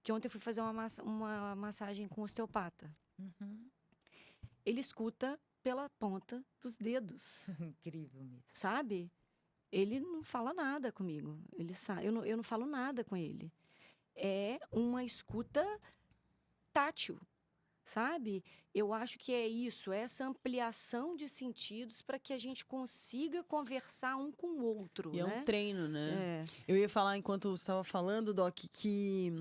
que ontem eu fui fazer uma massagem com osteopata. Uhum. Ele escuta pela ponta dos dedos, Incrível mesmo. sabe? Ele não fala nada comigo. Eu não falo nada com ele. É uma escuta tátil, sabe? Eu acho que é isso, essa ampliação de sentidos para que a gente consiga conversar um com o outro, E é um né? treino, né? É. Eu ia falar, enquanto você estava falando, Doc, que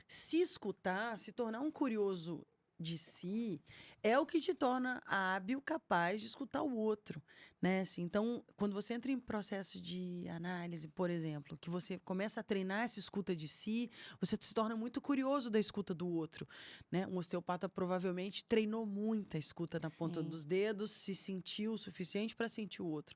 se escutar, se tornar um curioso de si, é o que te torna hábil, capaz de escutar o outro, né? Assim, então, quando você entra em processo de análise, por exemplo, que você começa a treinar essa escuta de si, você se torna muito curioso da escuta do outro, né? Um osteopata provavelmente treinou muito a escuta na ponta Sim. dos dedos, se sentiu o suficiente para sentir o outro.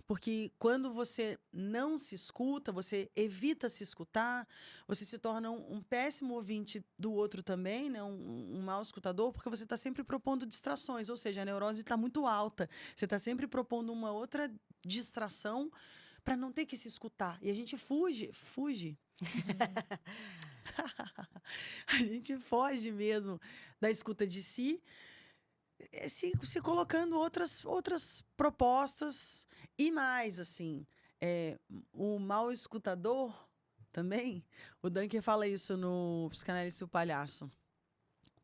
Porque quando você não se escuta, você evita se escutar, você se torna um péssimo ouvinte do outro também, né? Um mau escutador, porque você está sempre propondo distrações, ou seja, a neurose está muito alta. Você está sempre propondo uma outra distração para não ter que se escutar. E a gente fuge. A gente foge mesmo da escuta de si, se colocando outras propostas e mais, assim, o mau escutador também, o Dunker fala isso no Psicanalista e o Palhaço.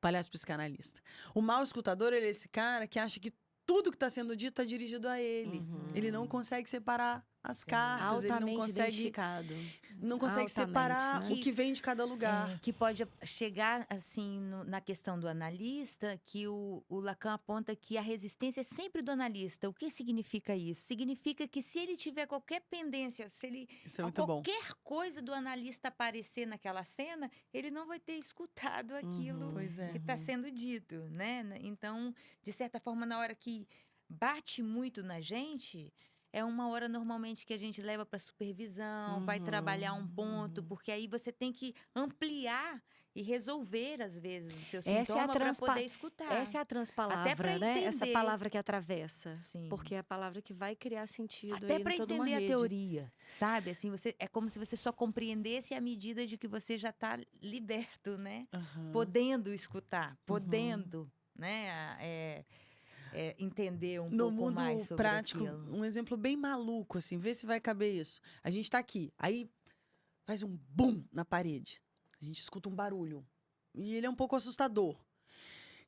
Palhaço psicanalista. O mau escutador, ele é esse cara que acha que tudo que está sendo dito está dirigido a ele. Ele não consegue separar as cartas, ele não Altamente consegue, identificado. não consegue Altamente, separar né? o que vem de cada lugar. Que pode chegar, assim, na questão do analista, que o Lacan aponta que a resistência é sempre do analista. O que significa isso? Significa que se ele tiver qualquer pendência, se ele Isso é muito bom. qualquer coisa do analista aparecer naquela cena, ele não vai ter escutado aquilo Pois é. que está sendo dito, né? Então, de certa forma, na hora que bate muito na gente, é uma hora normalmente que a gente leva para supervisão, vai trabalhar um ponto, porque aí você tem que ampliar e resolver, às vezes, o seu sintoma para poder escutar. Essa é a transpalavra, Até pra né? Essa entender. palavra que atravessa. Sim. Porque é a palavra que vai criar sentido Até aí para em toda uma entender a rede. teoria, sabe? Assim, é como se você só compreendesse à medida de que você já está liberto, né? Podendo escutar, podendo, né? Entender um No pouco mundo mais sobre prático, aquilo. um exemplo bem maluco, assim, vê se vai caber isso. A gente tá aqui, aí faz um bum na parede. A gente escuta um barulho. E ele é um pouco assustador.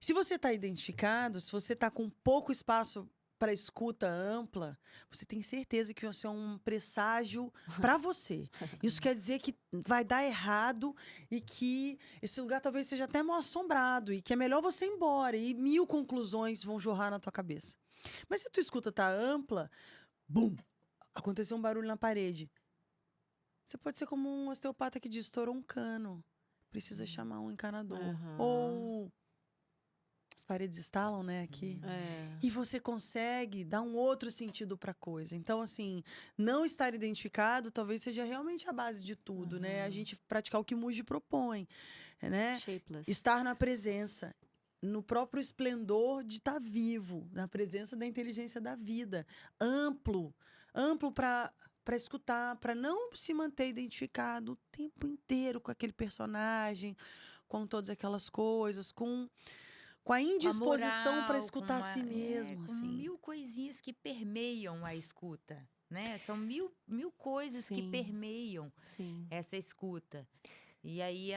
Se você está identificado, se você está com pouco espaço para escuta ampla, você tem certeza que isso é um presságio para você. Isso quer dizer que vai dar errado e que esse lugar talvez seja até mal assombrado e que é melhor você ir embora e 1000 conclusões vão jorrar na tua cabeça. Mas se a tua escuta tá ampla, bum, aconteceu um barulho na parede. Você pode ser como um osteopata que diz, estourou um cano. Precisa chamar um encanador. Ou as paredes estalam, né, aqui. E você consegue dar um outro sentido para a coisa. Então, assim, não estar identificado talvez seja realmente a base de tudo, né? A gente praticar o que Muji propõe, né? Shapeless. Estar na presença, no próprio esplendor de estar vivo, na presença da inteligência da vida. Amplo para escutar, para não se manter identificado o tempo inteiro com aquele personagem, com todas aquelas coisas, com a indisposição para escutar a si mesmo, com assim. 1000 coisinhas que permeiam a escuta, né? São mil coisas que Sim. permeiam Sim. essa escuta. E aí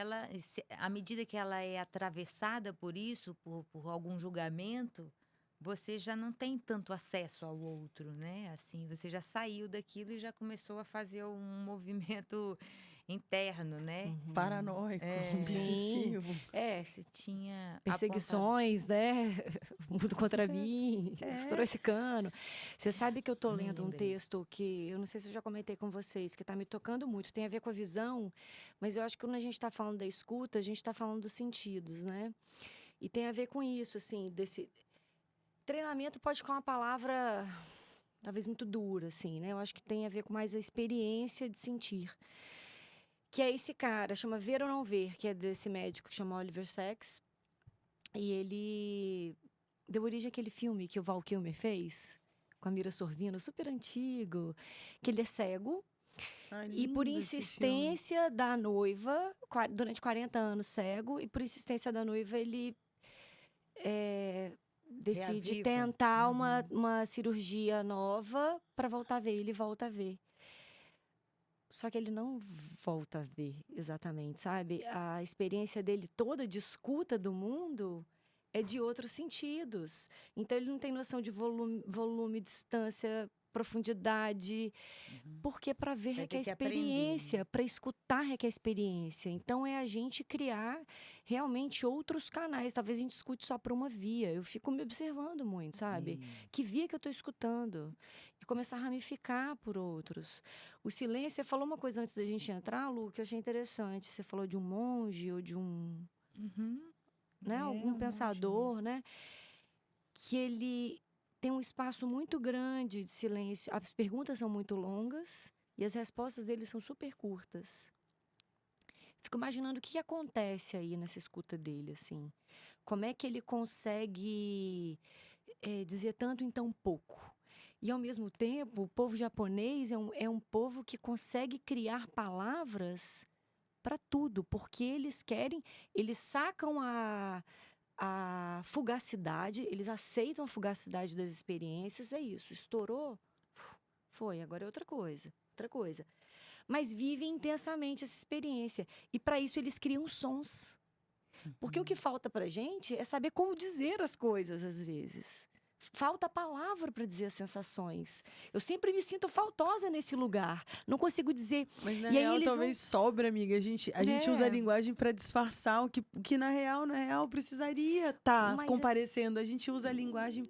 à medida que ela é atravessada por isso, por algum julgamento, você já não tem tanto acesso ao outro, né? Assim, você já saiu daquilo e já começou a fazer um movimento interno, né? Paranoico, obsessivo. Você tinha Perseguições, né? Mundo contra mim, estourou esse cano. Você sabe que eu tô lendo um lembrei. texto que, eu não sei se eu já comentei com vocês, que tá me tocando muito, tem a ver com a visão, mas eu acho que quando a gente tá falando da escuta, a gente tá falando dos sentidos, né? E tem a ver com isso, assim, desse... Treinamento pode ficar uma palavra talvez muito dura, assim, né? Eu acho que tem a ver com mais a experiência de sentir. Que é esse cara, chama Ver ou Não Ver, que é desse médico que chama Oliver Sacks. E ele deu origem àquele filme que o Val Kilmer fez, com a Mira Sorvino, super antigo, que ele é cego Ai, E por lindo esse filme. insistência da noiva, durante 40 anos cego, e por insistência da noiva, ele decide Reaviva. tentar uma cirurgia nova para voltar a ver. Ele volta a ver. Só que ele não volta a ver exatamente, sabe? A experiência dele toda de escuta do mundo é de outros sentidos. Então ele não tem noção de volume, distância, profundidade, porque para ver Vai requer ter que aprender, né? experiência, para escutar requer experiência. Então é a gente criar realmente outros canais. Talvez a gente escute só por uma via. Eu fico me observando muito, sabe? Que via que eu estou escutando? E começar a ramificar por outros. O silêncio, você falou uma coisa antes da gente entrar, Lu, que eu achei interessante. Você falou de um monge ou de um, né, algum um pensador, monge né? Que ele tem um espaço muito grande de silêncio. As perguntas são muito longas e as respostas dele são super curtas. Fico imaginando o que acontece aí nessa escuta dele, assim. Como é que ele consegue dizer tanto em tão pouco? E, ao mesmo tempo, o povo japonês é um povo que consegue criar palavras para tudo, porque eles sacam a fugacidade, eles aceitam a fugacidade das experiências, é isso, estourou, foi, agora é outra coisa. Mas vivem intensamente essa experiência. E para isso eles criam sons. Porque o que falta pra gente é saber como dizer as coisas, às vezes. Falta a palavra para dizer as sensações. Eu sempre me sinto faltosa nesse lugar. Não consigo dizer. Mas na E aí real eles talvez sobra, amiga. A gente usa a linguagem para disfarçar o que na real precisaria estar Mas comparecendo. A gente usa a linguagem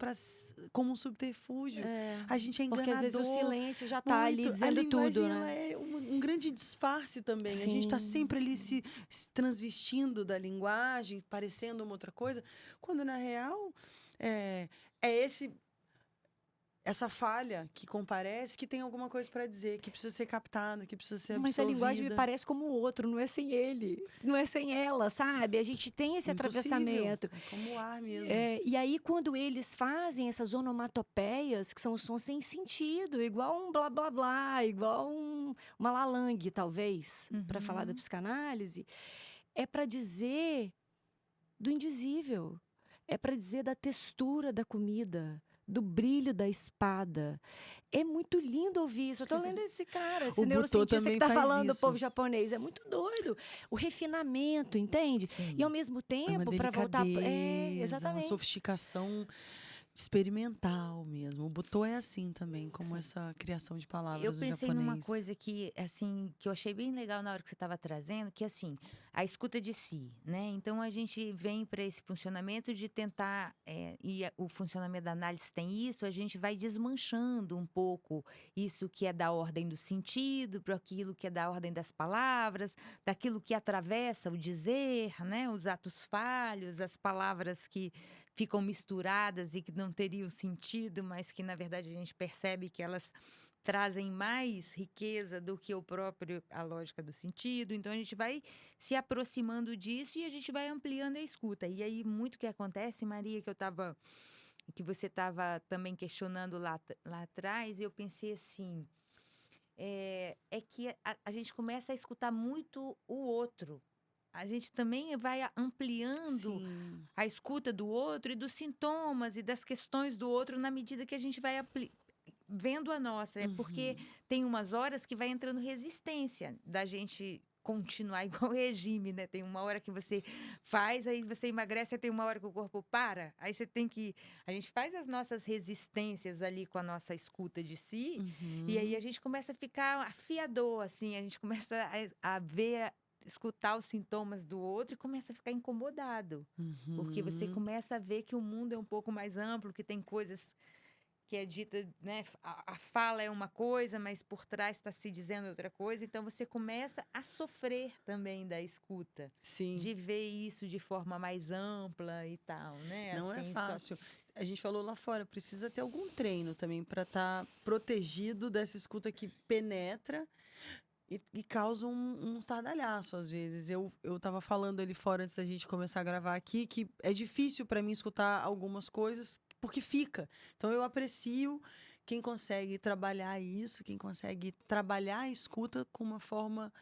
como um subterfúgio. A gente é enganador. porque às vezes o silêncio já tá ali muito. dizendo a linguagem, tudo, ela né? é um grande disfarce também. A gente está Sim. sempre ali se transvestindo da linguagem, parecendo uma outra coisa, quando na real é essa falha que comparece que tem alguma coisa para dizer, que precisa ser captada, que precisa ser Mas a absorvida. linguagem me parece como o outro, não é sem ele, não é sem ela, sabe? A gente tem esse atravessamento. É como o ar mesmo. E aí, quando eles fazem essas onomatopeias, que são sons sem sentido, igual um blá blá blá, igual uma lalangue, talvez, para falar da psicanálise, é para dizer do indizível, é para dizer da textura da comida, do brilho da espada. É muito lindo ouvir isso. Eu tô lendo esse cara, esse O Butô neurocientista que também tá faz falando do isso. povo japonês. É muito doido. O refinamento, entende? Sim. E ao mesmo É uma tempo, para voltar. delicadeza, Exatamente. uma sofisticação experimental mesmo. O Butô é assim também, como essa criação de palavras Eu no pensei japonês. numa coisa que, assim, que eu achei bem legal na hora que você estava trazendo, que assim, a escuta de si, né? Então a gente vem para esse funcionamento de tentar, o funcionamento da análise tem isso, a gente vai desmanchando um pouco isso que é da ordem do sentido, para aquilo que é da ordem das palavras, daquilo que atravessa o dizer, né? Os atos falhos, as palavras que ficam misturadas e que não teriam sentido, mas que na verdade a gente percebe que elas trazem mais riqueza do que a lógica do sentido. Então a gente vai se aproximando disso e a gente vai ampliando a escuta. E aí muito que acontece, Maria, que você estava também questionando lá atrás, eu pensei assim, é que a gente começa a escutar muito o outro. A gente também vai ampliando Sim. a escuta do outro e dos sintomas e das questões do outro na medida que a gente vai vendo a nossa. É porque tem umas horas que vai entrando resistência da gente continuar igual regime, né? Tem uma hora que você faz, aí você emagrece, aí tem uma hora que o corpo para. Aí você tem que... A gente faz as nossas resistências ali com a nossa escuta de si, e aí a gente começa a ficar afiador, assim, a gente começa a ver... escutar os sintomas do outro e começa a ficar incomodado. Porque você começa a ver que o mundo é um pouco mais amplo, que tem coisas que é dita, né? A fala é uma coisa, mas por trás está se dizendo outra coisa. Então você começa a sofrer também da escuta. Sim. De ver isso de forma mais ampla e tal, né? Não assim, é fácil. A gente falou lá fora, precisa ter algum treino também para estar protegido dessa escuta que penetra e causa um estardalhaço, às vezes. Eu tava falando ali fora antes da gente começar a gravar aqui que é difícil para mim escutar algumas coisas porque fica. Então eu aprecio quem consegue trabalhar isso, quem consegue trabalhar a escuta com uma forma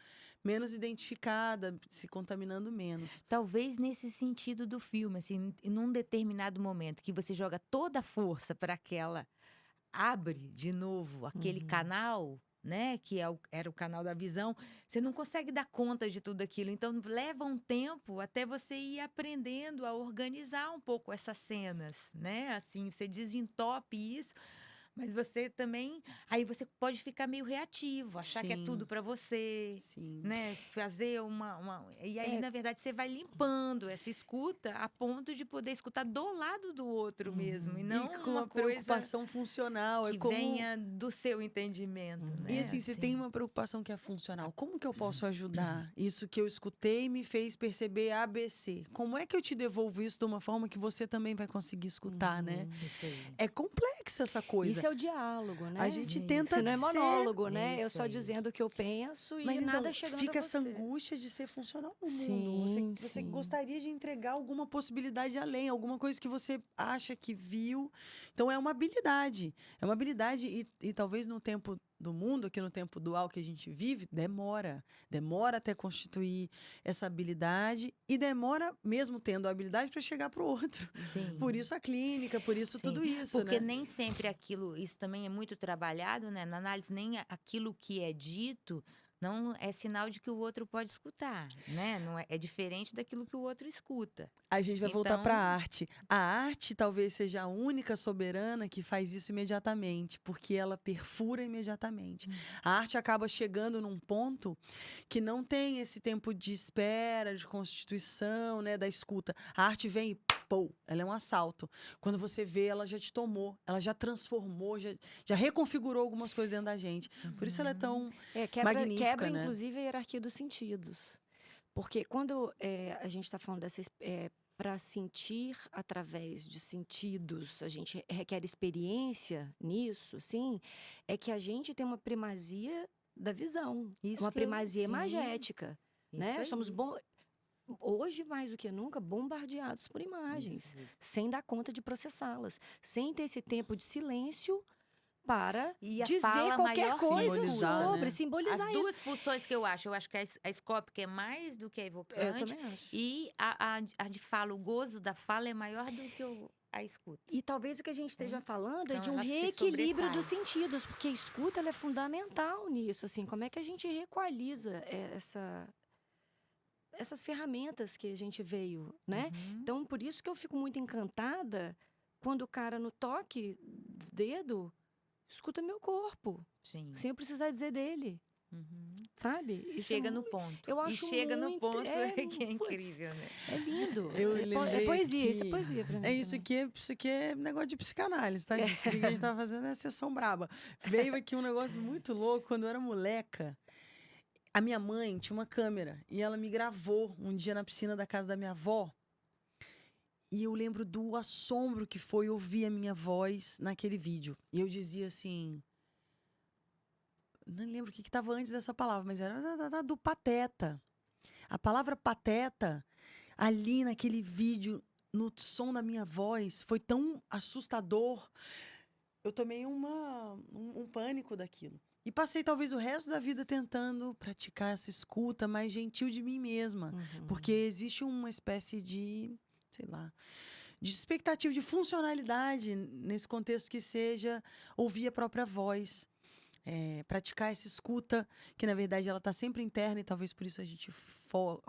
menos identificada, se contaminando menos. Talvez nesse sentido do filme, assim, num determinado momento que você joga toda a força para aquela abre de novo aquele canal, né, que era o canal da visão, você não consegue dar conta de tudo aquilo. Então leva um tempo até você ir aprendendo a organizar um pouco essas cenas, né? Assim, você desentope isso. Mas você também, aí você pode ficar meio reativo, achar que é tudo Sim. para você, Sim. né? Fazer e aí, É. na verdade, você vai limpando essa escuta a ponto de poder escutar do lado do outro mesmo, e não E com uma uma coisa preocupação funcional. que É como... venha do seu entendimento, E né? assim, você tem uma preocupação que é funcional. Como que eu posso ajudar? Isso que eu escutei me fez perceber ABC. Como é que eu te devolvo isso de uma forma que você também vai conseguir escutar, né? Isso aí. É complexa essa coisa. Isso é o diálogo, né? A gente Isso. tenta Isso não é ser... monólogo, né? Eu Isso só aí. dizendo o que eu penso e Mas então, nada chegando fica a essa você. angústia de ser funcional no mundo. Sim, Você sim. gostaria de entregar alguma possibilidade além, alguma coisa que você acha que viu. Então, é uma habilidade. É uma habilidade e talvez no tempo do mundo, aqui no tempo dual que a gente vive, demora. Demora até constituir essa habilidade e demora, mesmo tendo a habilidade, para chegar para o outro. Sim. Por isso a clínica, por isso Sim, tudo isso, porque né? nem sempre aquilo, isso também é muito trabalhado, né? Na análise, nem aquilo que é dito não é sinal de que o outro pode escutar, né? Não é diferente daquilo que o outro escuta. A gente vai voltar Então- para a arte. A arte talvez seja a única soberana que faz isso imediatamente, porque ela perfura imediatamente. A arte acaba chegando num ponto que não tem esse tempo de espera, de constituição, né, da escuta. A arte vem e pô, ela é um assalto. Quando você vê, ela já te tomou, ela já transformou, já reconfigurou algumas coisas dentro da gente. Por isso ela é tão magnífica, Quebra né? inclusive a hierarquia dos sentidos. Porque quando a gente está falando para sentir através de sentidos, a gente requer experiência nisso, sim, é que a gente tem uma primazia da visão, Isso uma que eu- primazia sim, imagética, né? Isso Somos aí. hoje mais do que nunca bombardeados por imagens, Isso. sem dar conta de processá-las, sem ter esse tempo de silêncio para E a dizer fala qualquer maior coisa simbolizar, sobre, né? simbolizar As isso. duas pulsões que eu acho que a escópica é mais do que a Eu evocante, também acho. e a de fala, o gozo da fala é maior do que a escuta. E talvez o que a gente esteja falando é Então, de um ela se reequilíbrio dos sobressai. sentidos, porque a escuta ela é fundamental nisso, assim, como é que a gente reequaliza essas ferramentas que a gente veio, né? Uhum. Então, por isso que eu fico muito encantada quando o cara no toque do dedo escuta meu corpo, Sim. sem eu precisar dizer dele, Uhum. sabe? Isso Chega é, no ponto. eu E acho chega no muito- ponto é, que é putz, incrível, né? é lindo. Eu é lembrei poesia, isso é aqui- poesia pra mim. É isso também. aqui, isso aqui é negócio de psicanálise, tá, gente? Isso aqui que a gente tá fazendo é sessão braba. Veio aqui um negócio muito louco quando eu era moleca. A minha mãe tinha uma câmera e ela me gravou um dia na piscina da casa da minha avó. E eu lembro do assombro que foi ouvir a minha voz naquele vídeo. E eu dizia assim. Não lembro o que estava antes dessa palavra, mas era do pateta. A palavra pateta, ali naquele vídeo, no som da minha voz, foi tão assustador. Eu tomei um pânico daquilo. E passei talvez o resto da vida tentando praticar essa escuta mais gentil de mim mesma. Uhum. Porque existe uma espécie de, sei lá, de expectativa de funcionalidade nesse contexto que seja ouvir a própria voz. Praticar essa escuta, que na verdade ela está sempre interna e talvez por isso a gente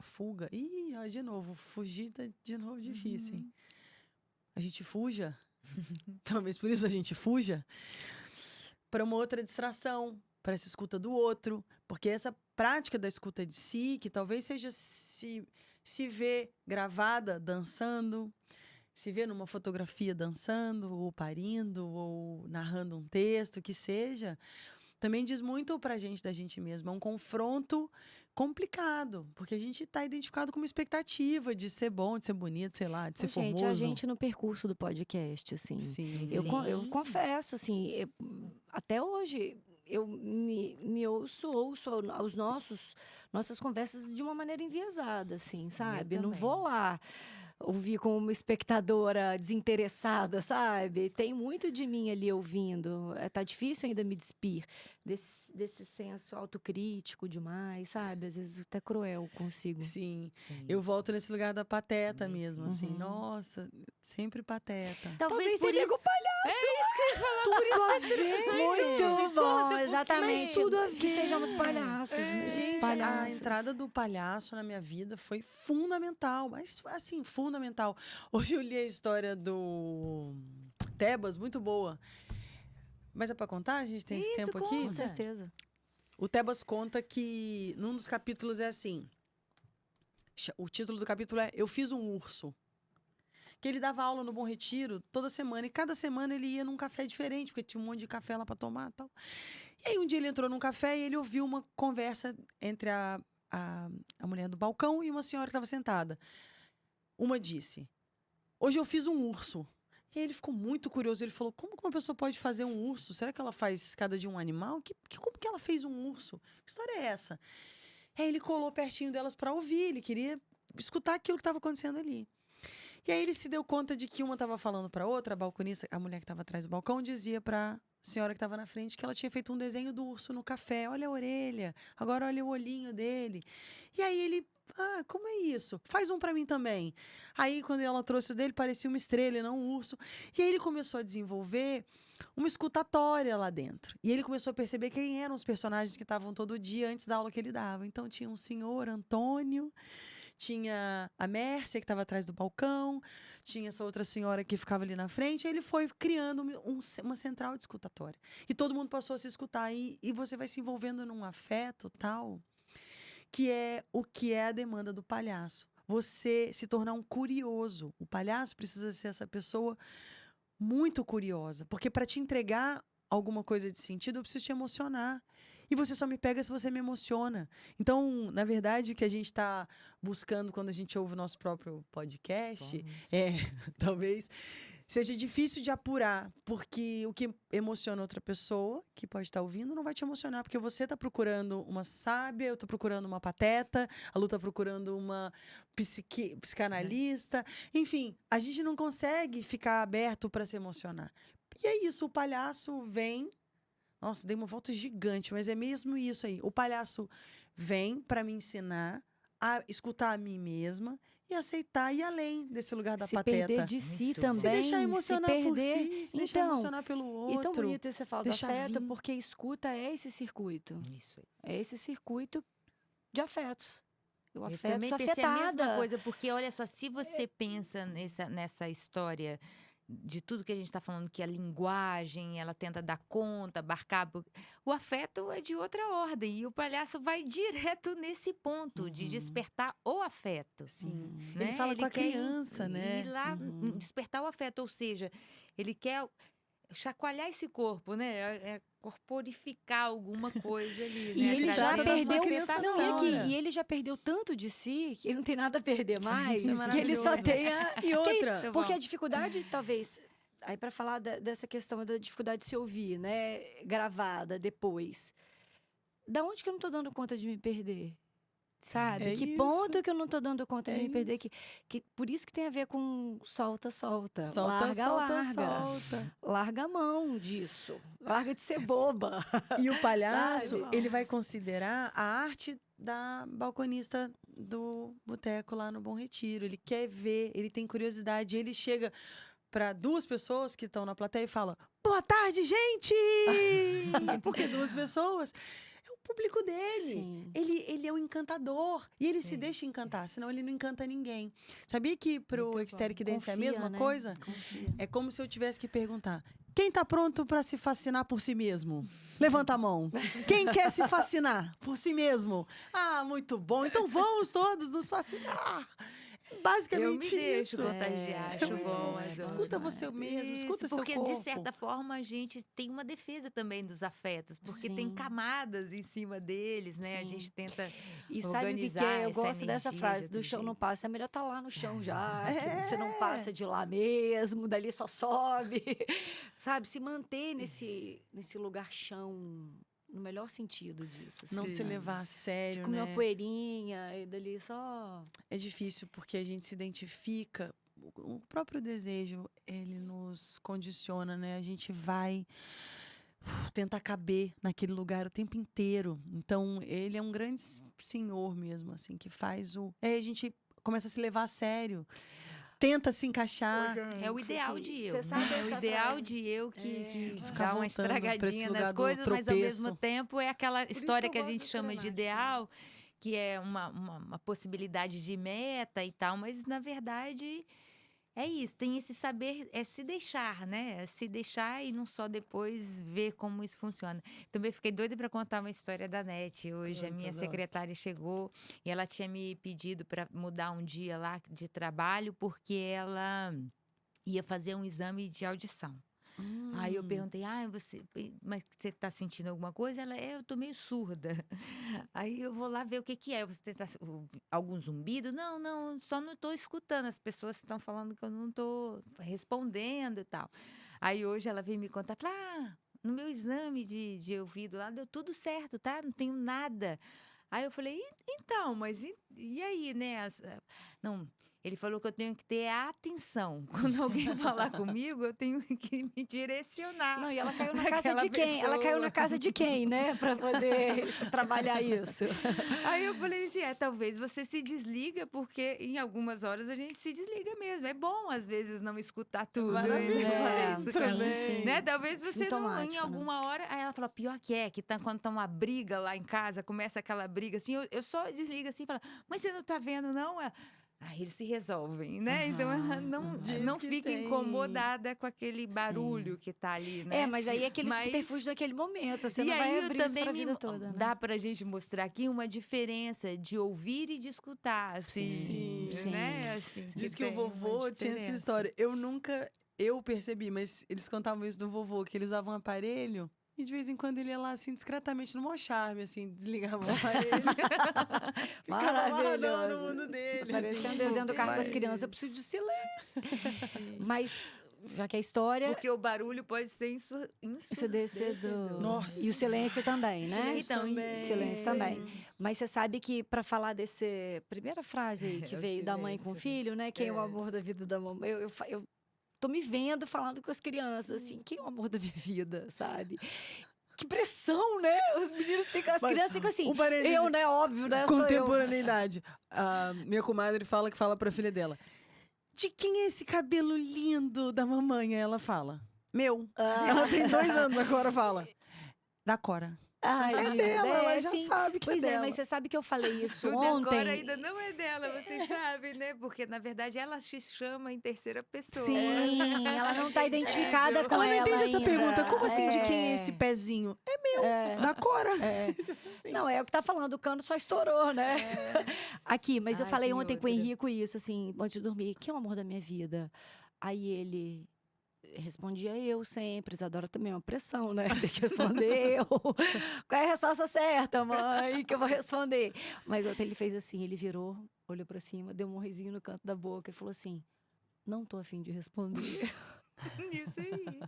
fuga. Ih, ó, de novo, fugir tá de novo difícil, hein? A gente fuja, talvez por isso a gente fuja, para uma outra distração, para essa escuta do outro, porque essa prática da escuta de si, que talvez seja se ver gravada dançando, se ver numa fotografia dançando, ou parindo, ou narrando um texto, que seja, também diz muito pra gente da gente mesmo. É um confronto complicado, porque a gente tá identificado com uma expectativa de ser bom, de ser bonito, sei lá, de ser Gente, formoso. a gente no percurso do podcast, assim. Sim. Eu Sim. confesso, assim, até hoje eu me ouço nossas conversas de uma maneira enviesada, assim, sabe? Não também. vou lá ouvir como uma espectadora desinteressada, sabe? Tem muito de mim ali ouvindo. Tá difícil ainda me despir desse senso autocrítico demais, sabe? Às vezes até cruel consigo. Sim. Sim. Eu volto nesse lugar da pateta Também mesmo, sim. assim. Uhum. Nossa, sempre pateta. Talvez por tenha isso. com palhaço. Tudo a ver! Muito bom, exatamente. Mas tudo a Que ver. sejamos palhaços. mesmo, Gente, a palhaços. entrada do palhaço na minha vida foi fundamental, mas assim, fundamental. Hoje eu li a história do Tebas, muito boa. Mas é pra contar? A gente tem esse Isso, tempo aqui? Com conta. certeza. O Tebas conta que num dos capítulos é assim. O título do capítulo é Eu Fiz um Urso. Que ele dava aula no Bom Retiro toda semana. E cada semana ele ia num café diferente, porque tinha um monte de café lá pra tomar e tal. E aí um dia ele entrou num café e ele ouviu uma conversa entre a mulher do balcão e uma senhora que estava sentada. Uma disse: Hoje eu fiz um urso. E aí ele ficou muito curioso. Ele falou: Como que uma pessoa pode fazer um urso? Será que ela faz cada dia um animal? Como que ela fez um urso? Que história é essa? Aí ele colou pertinho delas para ouvir. Ele queria escutar aquilo que estava acontecendo ali. E aí ele se deu conta de que uma estava falando para outra, a balconista, a mulher que estava atrás do balcão, dizia para senhora que estava na frente que ela tinha feito um desenho do urso no café. Olha a orelha, agora olha o olhinho dele. E aí ele, como é isso? Faz um para mim também. Aí quando ela trouxe o dele, parecia uma estrela e não um urso. E aí ele começou a desenvolver uma escutatória lá dentro. E ele começou a perceber quem eram os personagens que estavam todo dia antes da aula que ele dava. Então tinha um senhor, Antônio, tinha a Mércia, que estava atrás do balcão, tinha essa outra senhora que ficava ali na frente, e ele foi criando uma central de escutatória. E todo mundo passou a se escutar, e você vai se envolvendo num afeto tal, que é o que é a demanda do palhaço. Você se tornar um curioso. O palhaço precisa ser essa pessoa muito curiosa, porque para te entregar alguma coisa de sentido, eu preciso te emocionar. E você só me pega se você me emociona. Então, na verdade, o que a gente está buscando quando a gente ouve o nosso próprio podcast talvez seja difícil de apurar, porque o que emociona outra pessoa, que pode estar ouvindo, não vai te emocionar, porque você está procurando uma sábia, eu estou procurando uma pateta, a Lu está procurando uma psicanalista. Enfim, a gente não consegue ficar aberto para se emocionar. E é isso, o palhaço vem. Nossa, dei uma volta gigante, mas é mesmo isso aí. O palhaço vem para me ensinar a escutar a mim mesma e aceitar ir além desse lugar da Se pateta. perder de si Muito também. bom. Se deixar emocionar se por perder... si, se deixar Então, emocionar pelo outro. E tão bonito você falar do deixar afeto, vir. porque escuta é esse circuito. Isso aí. É esse circuito de afetos. O Eu afeto também sou pensei a mesma afetada. coisa, porque olha só, se você pensa nessa história de tudo que a gente está falando, que a linguagem, ela tenta dar conta, abarcar, o afeto é de outra ordem, e o palhaço vai direto nesse ponto de despertar o afeto. Sim. Né? Ele fala com a quer ir- criança, né? Ir lá, despertar o afeto, ou seja, ele quer chacoalhar esse corpo, né? É corporificar alguma coisa ali, E né? ele já Trazer essa perdeu. criança Não, e hora. aqui, e ele já perdeu tanto de si que ele não tem nada a perder mais. Isso é que ele só maravilhoso. tem a. E Que é isso? outra, Muito Porque bom. a dificuldade, talvez. Aí, para falar dessa questão da dificuldade de se ouvir, né? Gravada depois. Da onde que eu não tô dando conta de me perder? Sabe? É que isso. ponto que eu não tô dando conta de É me perder? isso. Por isso que tem a ver com solta, solta. solta, larga, solta, larga. solta. Larga a mão disso. Larga de ser boba. E o palhaço, Sabe? ele vai considerar a arte da balconista do boteco lá no Bom Retiro. Ele quer ver, ele tem curiosidade. Ele chega para duas pessoas que estão na plateia e fala: Boa tarde, gente! Porque duas pessoas é o público dele. Sim. Ele é um encantador. E ele se Sim. deixa encantar, senão ele não encanta ninguém. Sabia que pro Muito bom. Ecstatic Dance é a Confia, mesma né? coisa? Confia. É como se eu tivesse que perguntar: quem tá pronto para se fascinar por si mesmo? Levanta a mão. Quem quer se fascinar por si mesmo? Ah, muito bom. Então vamos todos nos fascinar. É Eu me basicamente deixo isso. contagiar, acho bom. adoro. Escuta você mesmo, escuta Isso, seu porque corpo. de certa forma a gente tem uma defesa também dos afetos, porque tem Sim. camadas em cima deles, né? A Sim. gente tenta E sabe o que organizar é? Eu essa gosto dessa energia frase, de do outro chão não jeito. passa. É melhor estar lá no chão já, que você não passa de lá mesmo, dali só sobe. Sabe? Se manter nesse lugar chão no melhor sentido disso. Não assim, se sabe? levar a De sério, comer uma né? poeirinha e dali só... É difícil porque a gente se identifica. O próprio desejo, ele nos condiciona, né? A gente vai tentar caber naquele lugar o tempo inteiro. Então, ele é um grande senhor mesmo, assim, que faz o... Aí a gente começa a se levar a sério. Tenta se encaixar. É o ideal de eu, Você sabe né? É o essa ideal frase? de eu que Ficar dá uma voltando pra esse estragadinha lugar nas do coisas, mas ao mesmo tropeço. tempo é aquela isso história que que eu a gosto gente do chama de cromático, né? ideal, que é uma possibilidade de meta e tal, mas na verdade é isso, tem esse saber, é se deixar, né? É se deixar e não só depois ver como isso funciona. Também fiquei doida para contar uma história da NET. Hoje a Conta, minha Doc. secretária chegou e ela tinha me pedido para mudar um dia lá de trabalho porque ela ia fazer um exame de audição. Aí eu perguntei, mas você tá sentindo alguma coisa? Ela, eu tô meio surda. Aí eu vou lá ver o que que é. Você tá algum zumbido? Não, não, só não tô escutando. As pessoas estão falando que eu não tô respondendo e tal. Aí hoje ela veio me contar, no meu exame de ouvido lá deu tudo certo, tá? Não tenho nada. Aí eu falei, então, mas e aí, né? Não, ele falou que eu tenho que ter atenção. Quando alguém falar comigo, eu tenho que me direcionar. Não, e ela caiu na pra casa aquela de quem? Ela caiu na pessoa. casa de quem, né? Pra poder trabalhar isso. Aí eu falei assim, talvez você se desliga, porque em algumas horas a gente se desliga mesmo. É bom, às vezes, não escutar tudo. Maravilhoso Eu falei isso, sim, também. sim. né? Talvez você não, em Sintomático, né? alguma hora. Aí ela falou, pior que tá quando tá uma briga lá em casa, começa aquela briga assim, eu só desligo assim e falo, mas você não tá vendo, não? Aí eles se resolvem, né? Então ela não, Diz não que fica tem. incomodada com aquele barulho que tá ali, né? É, mas aí é aquele Mas- subterfúgio daquele momento. Você e não vai aí eu abrir isso também pra vida toda, né? dá pra gente mostrar aqui uma diferença de ouvir e de escutar, assim, Sim, né? Assim, Diz que o tem uma vovô tinha essa diferença. história. Eu percebi, mas eles contavam isso do vovô, que eles usavam um aparelho e de vez em quando ele ia lá, assim, discretamente, no maior charme, assim, desligava o aparelho. Ficava lá no mundo dele. Parecendo assim, eu dentro do carro com as mas- crianças. Eu preciso de silêncio. Mas, já que a história... Porque o barulho pode ser ensurdecedor. Nossa. E o silêncio também, né? Silêncio Então, também. Silêncio também. Mas você sabe que para falar desse primeira frase aí que É o veio da mãe com o silêncio, né? filho, né? Quem é o É. amor da vida da mamãe? Eu tô me vendo falando com as crianças assim, quem é o amor da minha vida, sabe? Que pressão, né? Os meninos ficam, as Mas, crianças ficam assim. um parêntese, Eu, né? Óbvio, né? Sou eu. Contemporaneidade. A minha comadre fala pra filha dela: de quem é esse cabelo lindo da mamãe? Aí ela fala: meu. Ah. Ela tem 2 anos agora, fala. Da Cora. Ai, É linda, dela, ela já assim, sabe que Pois é é, dela. mas você sabe que eu falei isso O ontem. decora ainda não é dela, vocês sabem, né? Porque, na verdade, ela se chama em terceira pessoa. Sim, ela não tá identificada com Ela não entende essa ainda. pergunta. Como assim, de quem é esse pezinho? É meu, da Cora. Assim. Não, é o que tá falando, o cano só estourou, né? Aqui, mas eu Ai, falei tem ontem com o outra. Henrico isso, assim, antes de dormir, quem é o amor da minha vida? Aí ele respondia eu sempre, Isadora também é uma pressão, né? Tem que responder eu. Qual é a resposta certa, mãe, que eu vou responder? Mas ontem ele fez assim, ele virou, olhou pra cima, deu um morrizinho no canto da boca e falou assim, não tô afim de responder. Isso aí.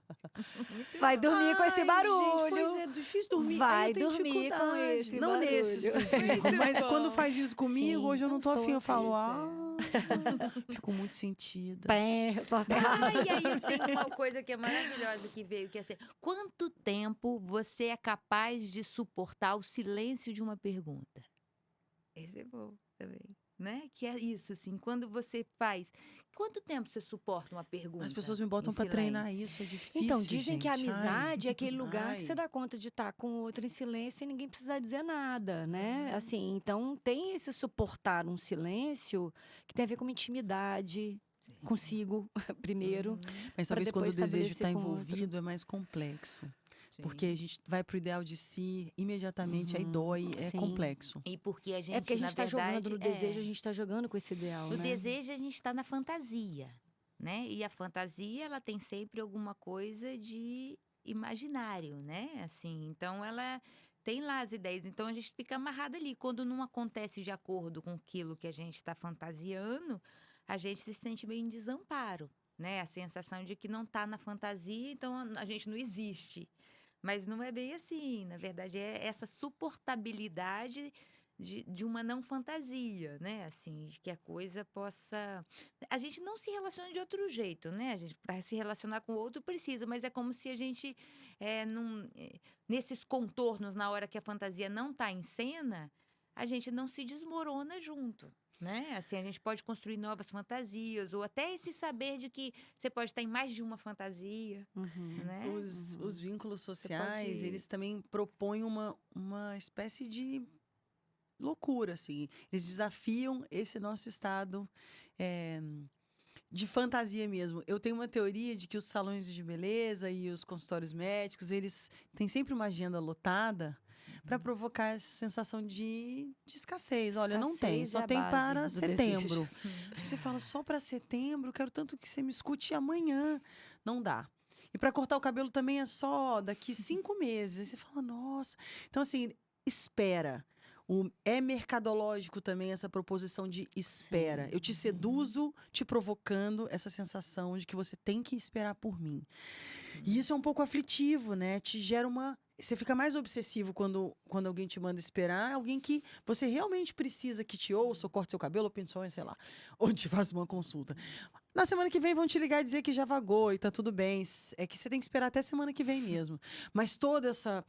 Muito Vai bom. dormir com esse Ai, barulho. Gente, pois é, difícil dormir. Vai Ai, eu tenho dormir com dificuldade. esse Não barulho. nesse específico, Muito mas bom. quando faz isso comigo, Sim, hoje eu não não tô afim, estou eu falo, afim, fico muito sentida. Pé, resposta errada. E aí tem uma coisa que é maravilhosa que veio, que é assim, quanto tempo você é capaz de suportar o silêncio de uma pergunta? Esse é bom também, né? Que é isso, assim, quando você faz... Quanto tempo você suporta uma pergunta? As pessoas me botam em pra treinar silêncio? isso, é difícil, Então, dizem que a gente. amizade Ai. é aquele lugar que Ai. você dá conta de estar com o outro em silêncio e ninguém precisa dizer nada, né? Assim, então tem esse suportar um silêncio que tem a ver com uma intimidade consigo, primeiro. Mas pra talvez quando o depois desejo está estabelecer com o outro. envolvido é mais complexo. Sim. Porque a gente vai pro ideal de si, imediatamente, aí dói, é Sim. complexo. E porque a gente, É porque a na gente está jogando verdade, no desejo, a gente está jogando com esse ideal, No né? desejo, a gente está na fantasia, né? E a fantasia, ela tem sempre alguma coisa de imaginário, né? Assim, então ela tem lá as ideias. Então a gente fica amarrada ali. Quando não acontece de acordo com aquilo que a gente está fantasiando, a gente se sente meio em desamparo, né? A sensação de que não está na fantasia, então a gente não existe. Mas não é bem assim. Na verdade, é essa suportabilidade de uma não fantasia, né? Assim, de que a coisa possa. A gente não se relaciona de outro jeito, né? A gente, para se relacionar com o outro, precisa, mas é como se a gente, nesses contornos, na hora que a fantasia não está em cena, a gente não se desmorona junto. Né? Assim, a gente pode construir novas fantasias, ou até esse saber de que você pode estar em mais de uma fantasia, né? Os vínculos sociais, pode- eles também propõem uma espécie de loucura, assim. Eles desafiam esse nosso estado de fantasia mesmo. Eu tenho uma teoria de que os salões de beleza e os consultórios médicos, eles têm sempre uma agenda lotada para provocar essa sensação de escassez. Olha, não tem, Escassez só é a tem base para do setembro. desejo. Aí você fala, só para setembro, quero tanto que você me escute amanhã. Não dá. E para cortar o cabelo também é só daqui 5 meses. Aí você fala, nossa. Então, assim, espera. É mercadológico também essa proposição de espera. Sim. Eu te seduzo, te provocando essa sensação de que você tem que esperar por mim. E isso é um pouco aflitivo, né? Te gera uma. Você fica mais obsessivo quando alguém te manda esperar, alguém que você realmente precisa que te ouça, ou corte seu cabelo, ou pinte sua unha, sei lá, ou te faça uma consulta. Na semana que vem vão te ligar e dizer que já vagou e tá tudo bem. É que você tem que esperar até semana que vem mesmo. Mas toda essa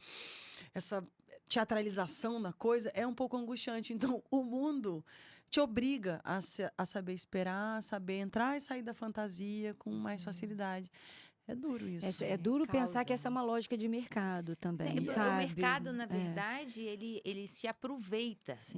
teatralização da coisa é um pouco angustiante. Então, o mundo te obriga a saber esperar, a saber entrar e sair da fantasia com mais facilidade. É duro isso. É duro pensar Causa, que essa é uma lógica de mercado também, O sabe? mercado, na É. verdade, ele se aproveita Sim.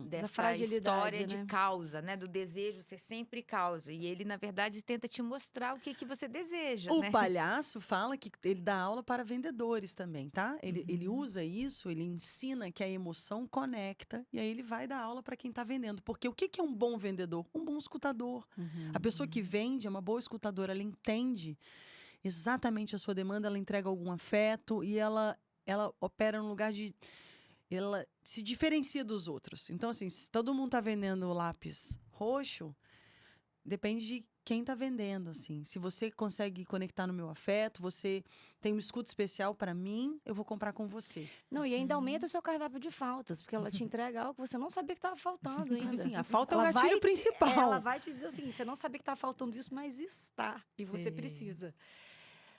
dessa fragilidade, história de né? causa, né? Do desejo ser sempre causa. E ele, na verdade, tenta te mostrar o que você deseja, O né? palhaço fala que ele dá aula para vendedores também, tá? Ele usa isso, ele ensina que a emoção conecta e aí ele vai dar aula para quem está vendendo. Porque o que é um bom vendedor? Um bom escutador. A pessoa que vende é uma boa escutadora, ela entende exatamente a sua demanda, ela entrega algum afeto e ela opera no lugar de. Ela se diferencia dos outros. Então, assim, se todo mundo está vendendo lápis roxo, depende de quem está vendendo, assim. Se você consegue conectar no meu afeto, você tem um escudo especial para mim, eu vou comprar com você. Não, e ainda aumenta o seu cardápio de faltas, porque ela te entrega algo que você não sabia que estava faltando ainda. Assim, a falta é o Ela gatilho vai- principal. Ela vai te dizer o seguinte: você não sabia que estava faltando isso, mas está. E você Sim. precisa.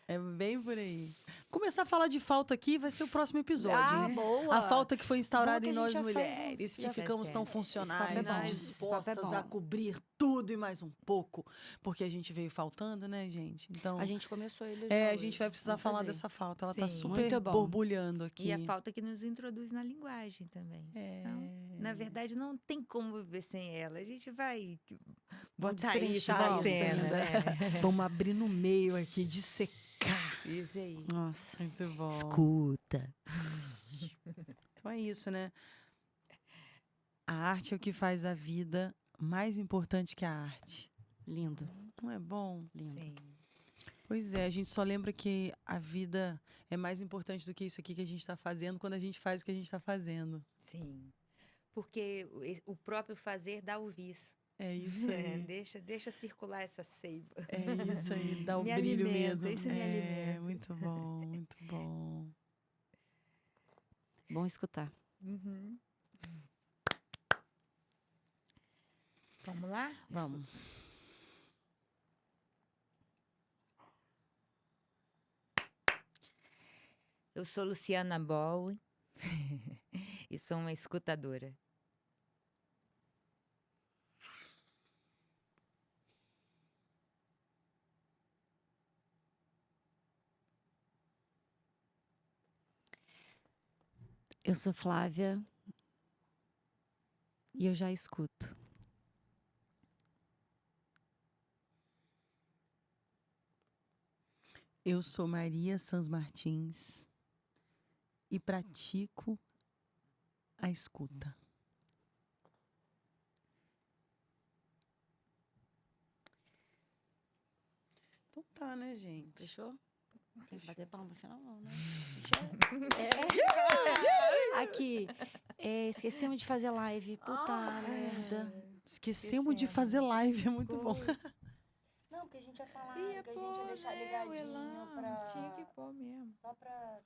É bem por aí. Começar a falar de falta aqui vai ser o próximo episódio, Ah, hein? boa! A falta que foi instaurada Bom que em a nós gente já faz mulheres, que já ficamos tão faz funcionais, Esse papo é bom. dispostas Esse papo é a bom. cobrir tudo e mais um pouco, porque a gente veio faltando, né, gente? Então, A gente começou ele a já gente hoje. vai precisar Vamos falar fazer. dessa falta. Ela tá Sim. super Muito bom. borbulhando aqui. E a falta que nos introduz na linguagem também. Então, na verdade, não tem como viver sem ela. A gente vai botar isso destrinchar na isso cena, ainda. né? Vamos abrir no meio aqui, dissecar. Isso aí. Nossa. Muito bom. Escuta. Então é isso, né? A arte é o que faz da vida mais importante que a arte. Lindo, Não é bom? lindo. Sim. Pois é, a gente só lembra que a vida é mais importante do que isso aqui que a gente está fazendo quando a gente faz o que a gente está fazendo. Sim. Porque o próprio fazer dá o vis. É isso aí. Deixa circular essa seiva. É isso aí, dá o Me brilho alimenta, mesmo. isso me alimenta. Muito bom, muito bom. Bom escutar. Uhum. Vamos lá? Vamos. Eu sou Luciana Bowe e sou uma escutadora. Eu sou Flávia e eu já escuto. Eu sou Maria Sans Martins e pratico a escuta. Então tá, né, gente? Fechou? Tem que bater palma no final, não, né? Aqui, esquecemos de fazer live. Puta merda. Esquecemos de fazer live, é muito bom. Não, porque que a gente ia falar, Ia que a gente ia pôr, deixar né, o ligadinho Elan, pra... tinha que pôr mesmo. Só pra